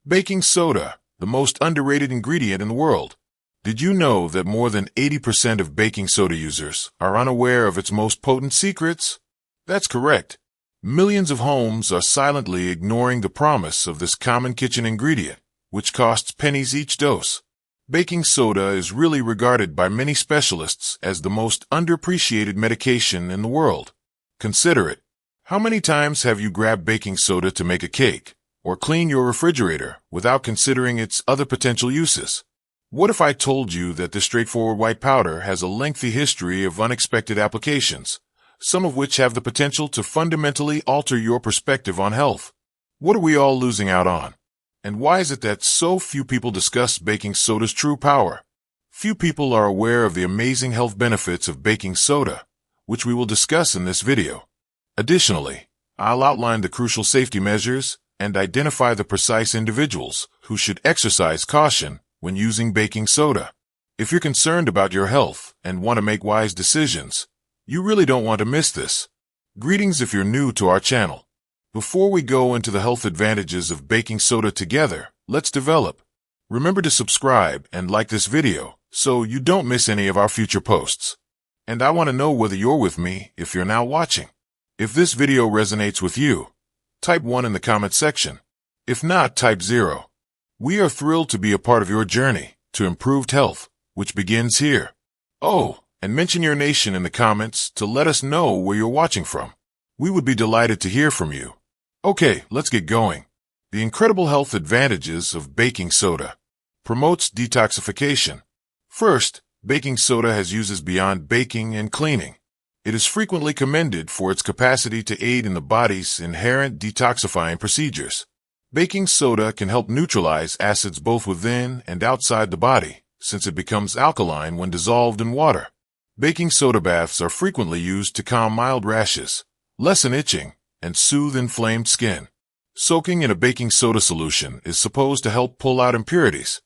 Baking soda, the most underrated ingredient in the world. Did you know that more than 80% of baking soda users are unaware of its most potent secrets? That's correct. Millions of homes are silently ignoring the promise of this common kitchen ingredient, which costs pennies each dose. Baking soda is really regarded by many specialists as the most underappreciated medication in the world. Consider it. How many times have you grabbed baking soda to make a cake or clean your refrigerator without considering its other potential uses? What if I told you that this straightforward white powder has a lengthy history of unexpected applications, some of which have the potential to fundamentally alter your perspective on health? What are we all losing out on? And why is it that so few people discuss baking soda's true power? Few people are aware of the amazing health benefits of baking soda, which we will discuss in this video. Additionally, I'll outline the crucial safety measures and identify the precise individuals who should exercise caution when using baking soda. If you're concerned about your health and want to make wise decisions, you really don't want to miss this. Greetings if you're new to our channel. Before we go into the health advantages of baking soda together, let's develop. Remember to subscribe and like this video so you don't miss any of our future posts. And I want to know whether you're with me if you're now watching. If this video resonates with you, type 1 in the comment section. If not, type 0. We are thrilled to be a part of your journey to improved health, which begins here. Oh, and mention your nation in the comments to let us know where you're watching from. We would be delighted to hear from you. Okay, let's get going. The incredible health advantages of baking soda. Promotes detoxification. First, baking soda has uses beyond baking and cleaning. It is frequently commended for its capacity to aid in the body's inherent detoxifying procedures. Baking soda can help neutralize acids both within and outside the body, since it becomes alkaline when dissolved in water. Baking soda baths are frequently used to calm mild rashes, lessen itching, and soothe inflamed skin. Soaking in a baking soda solution is supposed to help pull out impurities,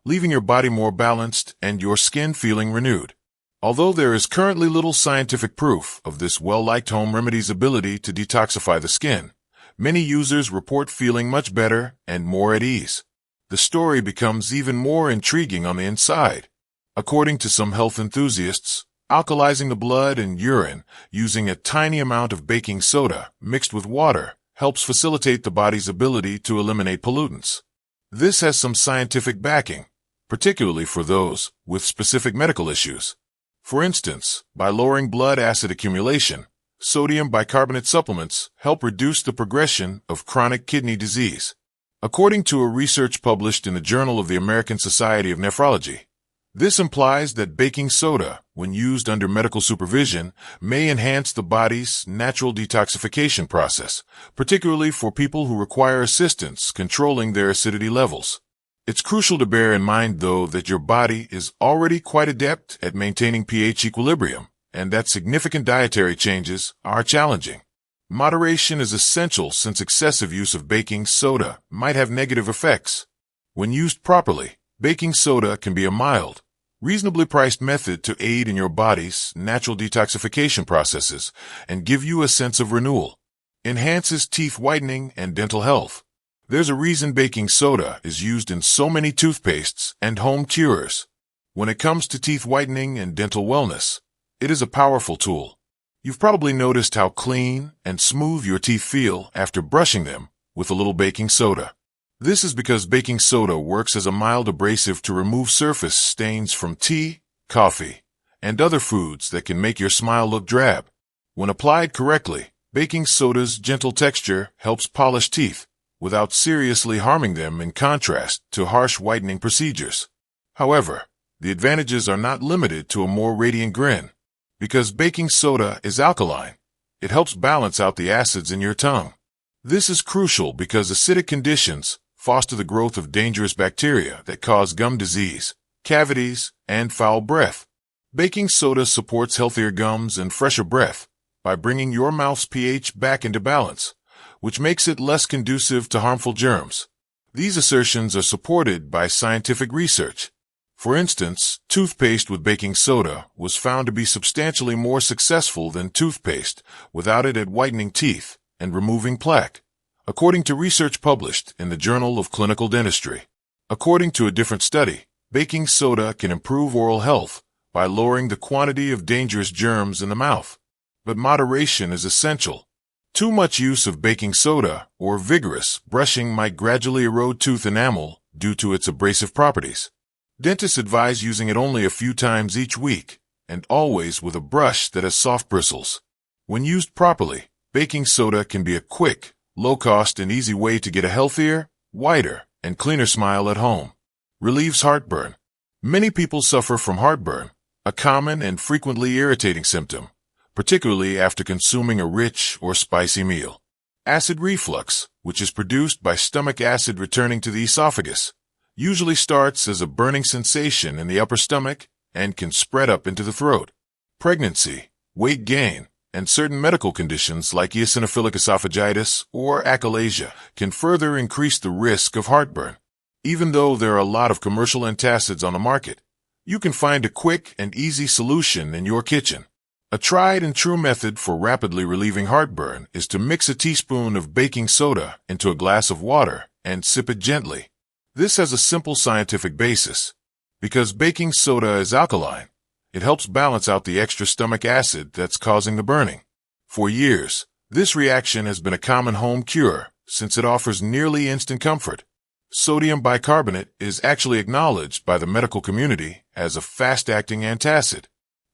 leaving your body more balanced and your skin feeling renewed. Although there is currently little scientific proof of this well-liked home remedy's ability to detoxify the skin, many users report feeling much better and more at ease. The story becomes even more intriguing on the inside. According to some health enthusiasts, alkalizing the blood and urine using a tiny amount of baking soda mixed with water helps facilitate the body's ability to eliminate pollutants. This has some scientific backing, particularly for those with specific medical issues. For instance, by lowering blood acid accumulation, sodium bicarbonate supplements help reduce the progression of chronic kidney disease. According to a research published in the Journal of the American Society of Nephrology, this implies that baking soda, when used under medical supervision, may enhance the body's natural detoxification process, particularly for people who require assistance controlling their acidity levels. It's crucial to bear in mind, though, that your body is already quite adept at maintaining pH equilibrium, and that significant dietary changes are challenging. Moderation is essential since excessive use of baking soda might have negative effects. When used properly, baking soda can be a mild, reasonably priced method to aid in your body's natural detoxification processes and give you a sense of renewal. Enhances teeth whitening and dental health. There's a reason baking soda is used in so many toothpastes and home cures. When it comes to teeth whitening and dental wellness, it is a powerful tool. You've probably noticed how clean and smooth your teeth feel after brushing them with a little baking soda. This is because baking soda works as a mild abrasive to remove surface stains from tea, coffee, and other foods that can make your smile look drab. When applied correctly, baking soda's gentle texture helps polish teeth without seriously harming them, in contrast to harsh whitening procedures. However, the advantages are not limited to a more radiant grin. Because baking soda is alkaline, it helps balance out the acids in your tongue. This is crucial because acidic conditions foster the growth of dangerous bacteria that cause gum disease, cavities, and foul breath. Baking soda supports healthier gums and fresher breath by bringing your mouth's pH back into balance, which makes it less conducive to harmful germs. These assertions are supported by scientific research. For instance, toothpaste with baking soda was found to be substantially more successful than toothpaste without it at whitening teeth and removing plaque, according to research published in the Journal of Clinical Dentistry. According to a different study, baking soda can improve oral health by lowering the quantity of dangerous germs in the mouth. But moderation is essential. Too much use of baking soda or vigorous brushing might gradually erode tooth enamel due to its abrasive properties. Dentists advise using it only a few times each week, and always with a brush that has soft bristles. When used properly, baking soda can be a quick, low-cost, and easy way to get a healthier, whiter, and cleaner smile at home. Relieves heartburn. Many people suffer from heartburn, a common and frequently irritating symptom, particularly after consuming a rich or spicy meal. Acid reflux, which is produced by stomach acid returning to the esophagus, usually starts as a burning sensation in the upper stomach and can spread up into the throat. Pregnancy, weight gain, and certain medical conditions like eosinophilic esophagitis or achalasia can further increase the risk of heartburn. Even though there are a lot of commercial antacids on the market, you can find a quick and easy solution in your kitchen. A tried and true method for rapidly relieving heartburn is to mix a teaspoon of baking soda into a glass of water and sip it gently. This has a simple scientific basis. Because baking soda is alkaline, it helps balance out the extra stomach acid that's causing the burning. For years, this reaction has been a common home cure since it offers nearly instant comfort. Sodium bicarbonate is actually acknowledged by the medical community as a fast-acting antacid.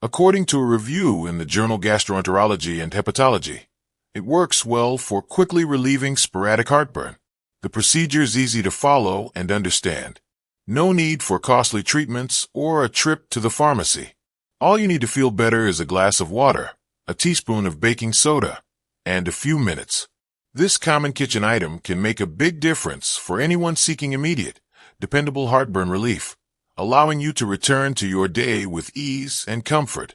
According to a review in the journal Gastroenterology and Hepatology, it works well for quickly relieving sporadic heartburn. The procedure is easy to follow and understand. No need for costly treatments or a trip to the pharmacy. All you need to feel better is a glass of water, a teaspoon of baking soda, and a few minutes. This common kitchen item can make a big difference for anyone seeking immediate, dependable heartburn relief, allowing you to return to your day with ease and comfort.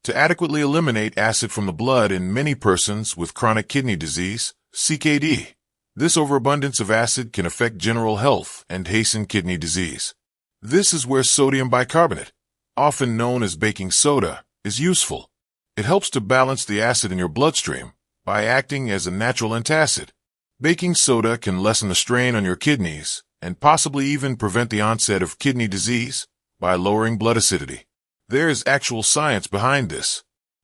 To adequately eliminate acid from the blood in many persons with chronic kidney disease, CKD, this overabundance of acid can affect general health and hasten kidney disease. This is where sodium bicarbonate, often known as baking soda, is useful. It helps to balance the acid in your bloodstream by acting as a natural antacid. Baking soda can lessen the strain on your kidneys and possibly even prevent the onset of kidney disease by lowering blood acidity. There is actual science behind this.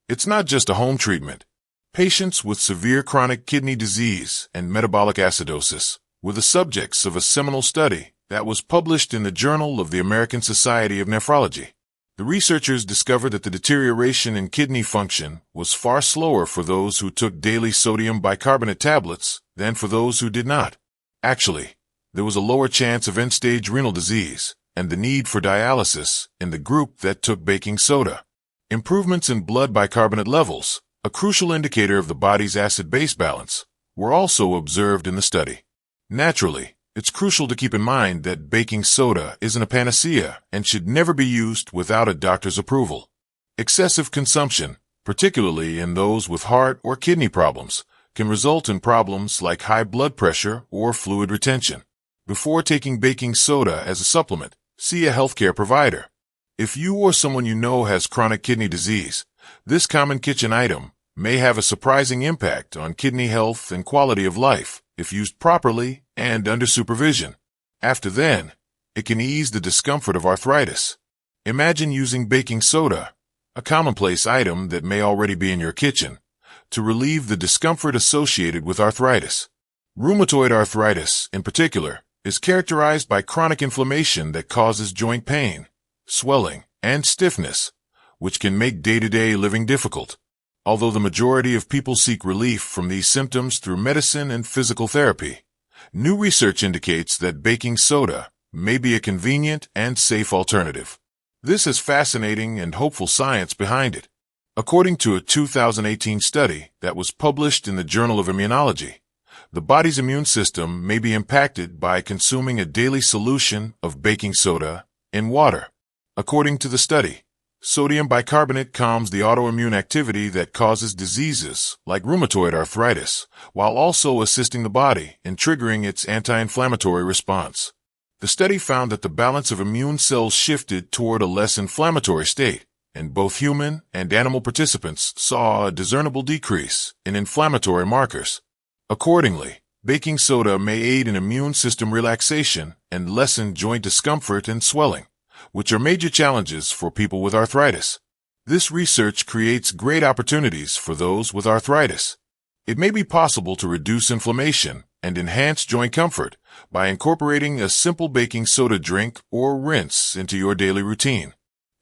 It's not just a home treatment. Patients with severe chronic kidney disease and metabolic acidosis were the subjects of a seminal study that was published in the Journal of the American Society of Nephrology. The researchers discovered that the deterioration in kidney function was far slower for those who took daily sodium bicarbonate tablets than for those who did not. Actually, there was a lower chance of end-stage renal disease and the need for dialysis in the group that took baking soda. Improvements in blood bicarbonate levels, a crucial indicator of the body's acid-base balance, were also observed in the study. Naturally, it's crucial to keep in mind that baking soda isn't a panacea and should never be used without a doctor's approval. Excessive consumption, particularly in those with heart or kidney problems, can result in problems like high blood pressure or fluid retention. Before taking baking soda as a supplement, see a healthcare provider. If you or someone you know has chronic kidney disease, this common kitchen item may have a surprising impact on kidney health and quality of life if used properly and under supervision. After then, it can ease the discomfort of arthritis. Imagine using baking soda, a commonplace item that may already be in your kitchen, to relieve the discomfort associated with arthritis. Rheumatoid arthritis, in particular, is characterized by chronic inflammation that causes joint pain, swelling, and stiffness, which can make day-to-day living difficult. Although the majority of people seek relief from these symptoms through medicine and physical therapy, new research indicates that baking soda may be a convenient and safe alternative. This has fascinating and hopeful science behind it. According to a 2018 study that was published in the Journal of Immunology, the body's immune system may be impacted by consuming a daily solution of baking soda in water. According to the study, sodium bicarbonate calms the autoimmune activity that causes diseases like rheumatoid arthritis, while also assisting the body in triggering its anti-inflammatory response. The study found that the balance of immune cells shifted toward a less inflammatory state, and both human and animal participants saw a discernible decrease in inflammatory markers. Accordingly, Baking soda may aid in immune system relaxation and lessen joint discomfort and swelling, which are major challenges for people with arthritis. This research creates great opportunities for those with arthritis. It may be possible to reduce inflammation and enhance joint comfort by incorporating a simple baking soda drink or rinse into your daily routine.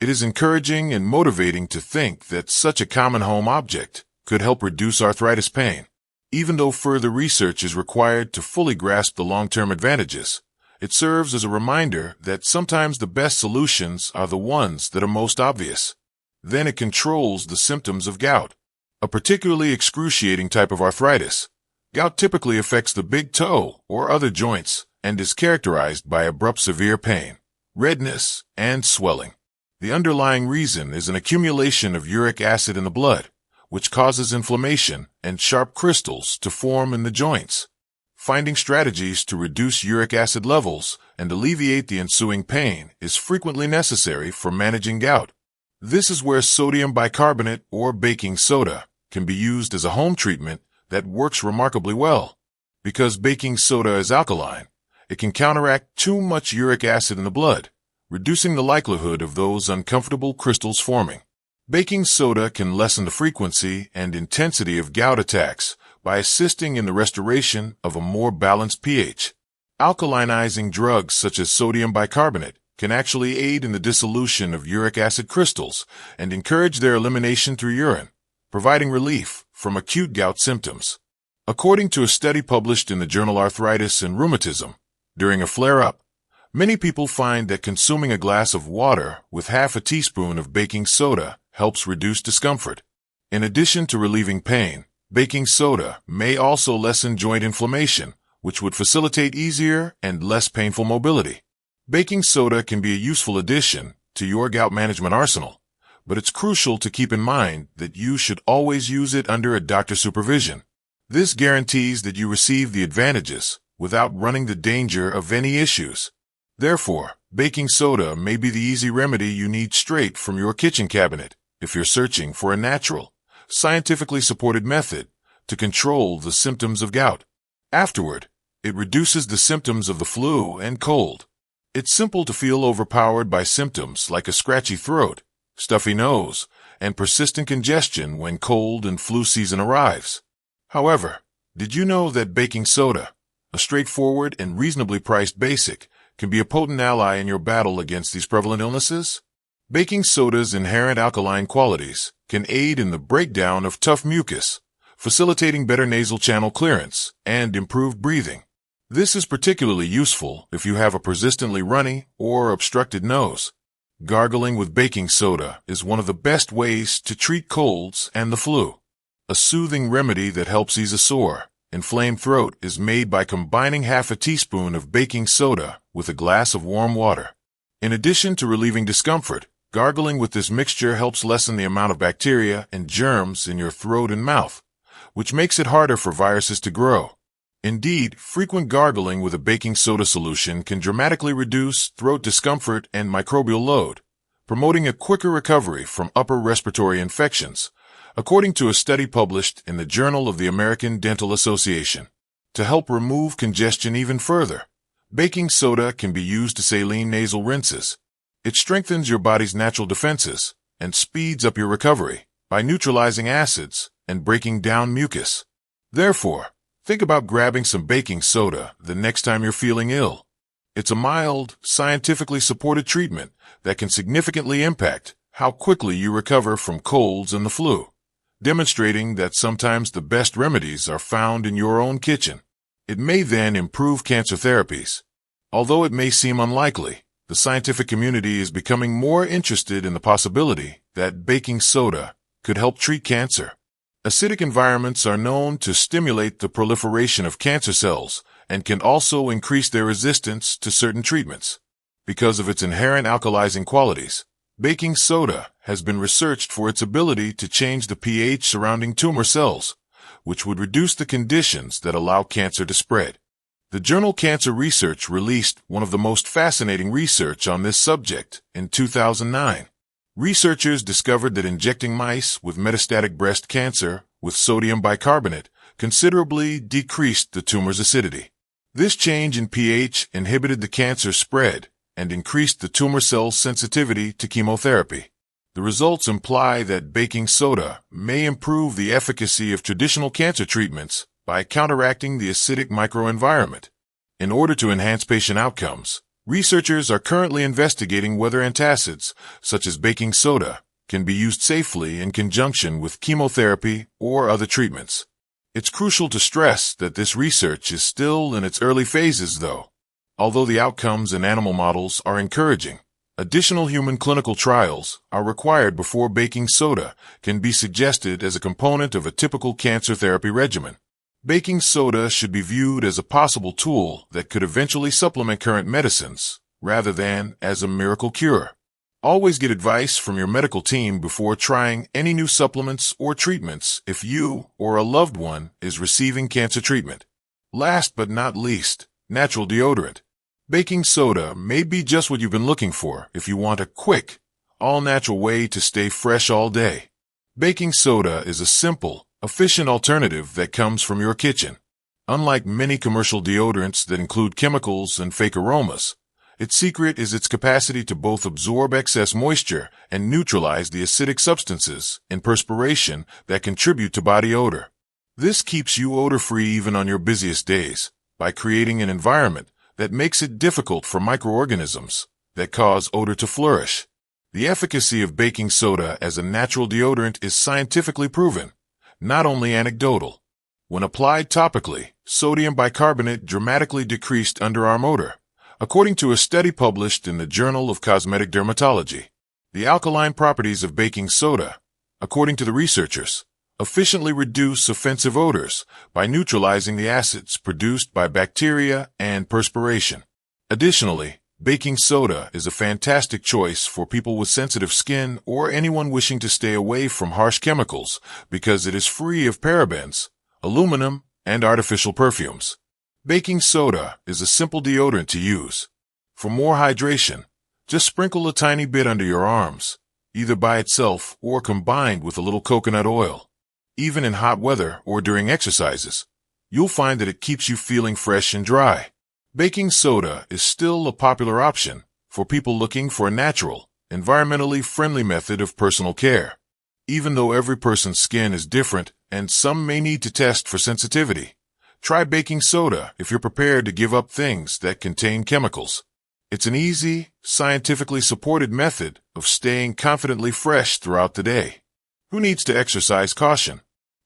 It is encouraging and motivating to think that such a common home object could help reduce arthritis pain. Even though further research is required to fully grasp the long-term advantages, it serves as a reminder that sometimes the best solutions are the ones that are most obvious. Then it controls the symptoms of gout, a particularly excruciating type of arthritis. Gout typically affects the big toe or other joints and is characterized by abrupt severe pain, redness, and swelling. The underlying reason is an accumulation of uric acid in the blood, which causes inflammation and sharp crystals to form in the joints. Finding strategies to reduce uric acid levels and alleviate the ensuing pain is frequently necessary for managing gout. This is where sodium bicarbonate or baking soda can be used as a home treatment that works remarkably well. Because baking soda is alkaline, it can counteract too much uric acid in the blood, reducing the likelihood of those uncomfortable crystals forming. Baking soda can lessen the frequency and intensity of gout attacks by assisting in the restoration of a more balanced pH. Alkalinizing drugs such as sodium bicarbonate can actually aid in the dissolution of uric acid crystals and encourage their elimination through urine, providing relief from acute gout symptoms. According to a study published in the journal Arthritis and Rheumatism, during a flare-up, many people find that consuming a glass of water with half a teaspoon of baking soda helps reduce discomfort. In addition to relieving pain, baking soda may also lessen joint inflammation, which would facilitate easier and less painful mobility. Baking soda can be a useful addition to your gout management arsenal, but it's crucial to keep in mind that you should always use it under a doctor's supervision. This guarantees that you receive the advantages without running the danger of any issues. Therefore, baking soda may be the easy remedy you need straight from your kitchen cabinet if you're searching for a natural, scientifically supported method to control the symptoms of gout. Afterward, it reduces the symptoms of the flu and cold. It's simple to feel overpowered by symptoms like a scratchy throat, stuffy nose, and persistent congestion when cold and flu season arrives. However, did you know that baking soda, a straightforward and reasonably priced basic, can be a potent ally in your battle against these prevalent illnesses? Baking soda's inherent alkaline qualities can aid in the breakdown of tough mucus, facilitating better nasal channel clearance and improved breathing. This is particularly useful if you have a persistently runny or obstructed nose. Gargling with baking soda is one of the best ways to treat colds and the flu. A soothing remedy that helps ease a sore, inflamed throat is made by combining half a teaspoon of baking soda with a glass of warm water. In addition to relieving discomfort, gargling with this mixture helps lessen the amount of bacteria and germs in your throat and mouth, which makes it harder for viruses to grow. Indeed, frequent gargling with a baking soda solution can dramatically reduce throat discomfort and microbial load, promoting a quicker recovery from upper respiratory infections, according to a study published in the Journal of the American Dental Association. To help remove congestion even further, baking soda can be used to saline nasal rinses. It strengthens your body's natural defenses and speeds up your recovery by neutralizing acids and breaking down mucus. Therefore, think about grabbing some baking soda the next time you're feeling ill. It's a mild, scientifically supported treatment that can significantly impact how quickly you recover from colds and the flu, demonstrating that sometimes the best remedies are found in your own kitchen. It may then improve cancer therapies. Although it may seem unlikely, the scientific community is becoming more interested in the possibility that baking soda could help treat cancer. Acidic environments are known to stimulate the proliferation of cancer cells and can also increase their resistance to certain treatments. Because of its inherent alkalizing qualities, baking soda has been researched for its ability to change the pH surrounding tumor cells, which would reduce the conditions that allow cancer to spread. The journal Cancer Research released one of the most fascinating research on this subject in 2009. Researchers discovered that injecting mice with metastatic breast cancer with sodium bicarbonate considerably decreased the tumor's acidity. This change in pH inhibited the cancer spread and increased the tumor cell's sensitivity to chemotherapy. The results imply that baking soda may improve the efficacy of traditional cancer treatments by counteracting the acidic microenvironment. In order to enhance patient outcomes, researchers are currently investigating whether antacids, such as baking soda, can be used safely in conjunction with chemotherapy or other treatments. It's crucial to stress that this research is still in its early phases, though. Although the outcomes in animal models are encouraging, additional human clinical trials are required before baking soda can be suggested as a component of a typical cancer therapy regimen. Baking soda should be viewed as a possible tool that could eventually supplement current medicines, rather than as a miracle cure. Always get advice from your medical team before trying any new supplements or treatments if you or a loved one is receiving cancer treatment. Last but not least, natural deodorant. Baking soda may be just what you've been looking for if you want a quick, all-natural way to stay fresh all day. Baking soda is a simple, efficient alternative that comes from your kitchen. Unlike many commercial deodorants that include chemicals and fake aromas, its secret is its capacity to both absorb excess moisture and neutralize the acidic substances in perspiration that contribute to body odor. This keeps you odor-free even on your busiest days by creating an environment that makes it difficult for microorganisms that cause odor to flourish. The efficacy of baking soda as a natural deodorant is scientifically proven, not only anecdotal. When applied topically, sodium bicarbonate dramatically decreased underarm odor, according to a study published in the Journal of Cosmetic Dermatology. The alkaline properties of baking soda, according to the researchers, efficiently reduce offensive odors by neutralizing the acids produced by bacteria and perspiration. Additionally, baking soda is a fantastic choice for people with sensitive skin or anyone wishing to stay away from harsh chemicals because it is free of parabens, aluminum, and artificial perfumes. Baking soda is a simple deodorant to use. For more hydration, just sprinkle a tiny bit under your arms, either by itself or combined with a little coconut oil. Even in hot weather or during exercises, you'll find that it keeps you feeling fresh and dry. Baking soda is still a popular option for people looking for a natural, environmentally friendly method of personal care. Even though every person's skin is different and some may need to test for sensitivity, try baking soda if you're prepared to give up things that contain chemicals. It's an easy, scientifically supported method of staying confidently fresh throughout the day. Who needs to exercise caution?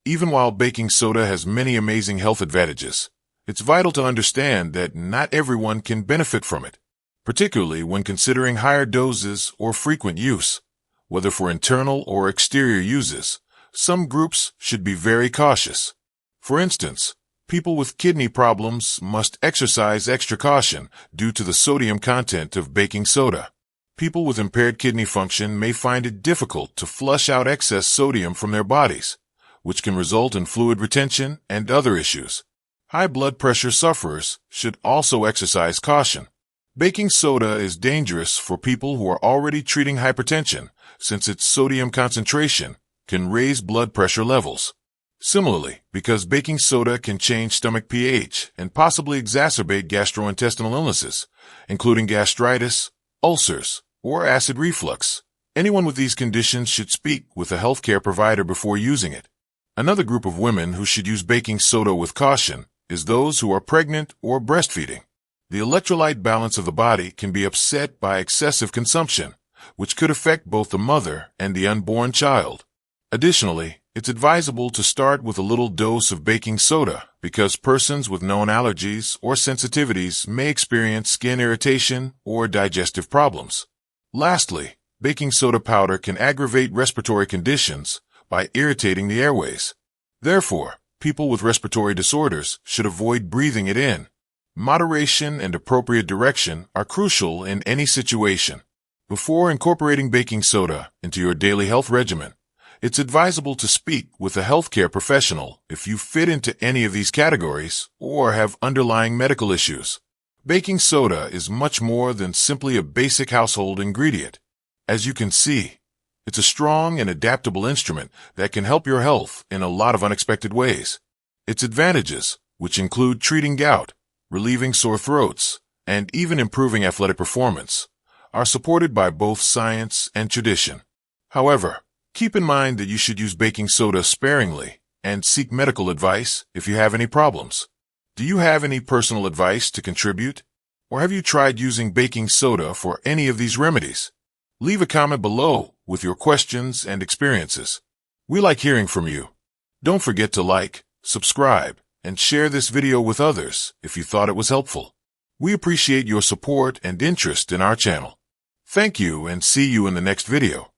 Even while baking soda has many amazing health advantages, it's vital to understand that not everyone can benefit from it, particularly when considering higher doses or frequent use. Whether for internal or exterior uses, some groups should be very cautious. For instance, people with kidney problems must exercise extra caution due to the sodium content of baking soda. People with impaired kidney function may find it difficult to flush out excess sodium from their bodies, which can result in fluid retention and other issues. High blood pressure sufferers should also exercise caution. Baking soda is dangerous for people who are already treating hypertension, since its sodium concentration can raise blood pressure levels. Similarly, because baking soda can change stomach pH and possibly exacerbate gastrointestinal illnesses, including gastritis, ulcers, or acid reflux, anyone with these conditions should speak with a healthcare provider before using it. Another group of women who should use baking soda with caution is those who are pregnant or breastfeeding. The electrolyte balance of the body can be upset by excessive consumption, which could affect both the mother and the unborn child. Additionally, it's advisable to start with a little dose of baking soda because persons with known allergies or sensitivities may experience skin irritation or digestive problems. Lastly, baking soda powder can aggravate respiratory conditions by irritating the airways. Therefore, people with respiratory disorders should avoid breathing it in. Moderation and appropriate direction are crucial in any situation. Before incorporating baking soda into your daily health regimen, it's advisable to speak with a healthcare professional if you fit into any of these categories or have underlying medical issues. Baking soda is much more than simply a basic household ingredient. As you can see, it's a strong and adaptable instrument that can help your health in a lot of unexpected ways. Its advantages, which include treating gout, relieving sore throats, and even improving athletic performance, are supported by both science and tradition. However, keep in mind that you should use baking soda sparingly and seek medical advice if you have any problems. Do you have any personal advice to contribute? Or have you tried using baking soda for any of these remedies? Leave a comment below with your questions and experiences. We like hearing from you. Don't forget to like, subscribe, and share this video with others if you thought it was helpful. We appreciate your support and interest in our channel. Thank you and see you in the next video.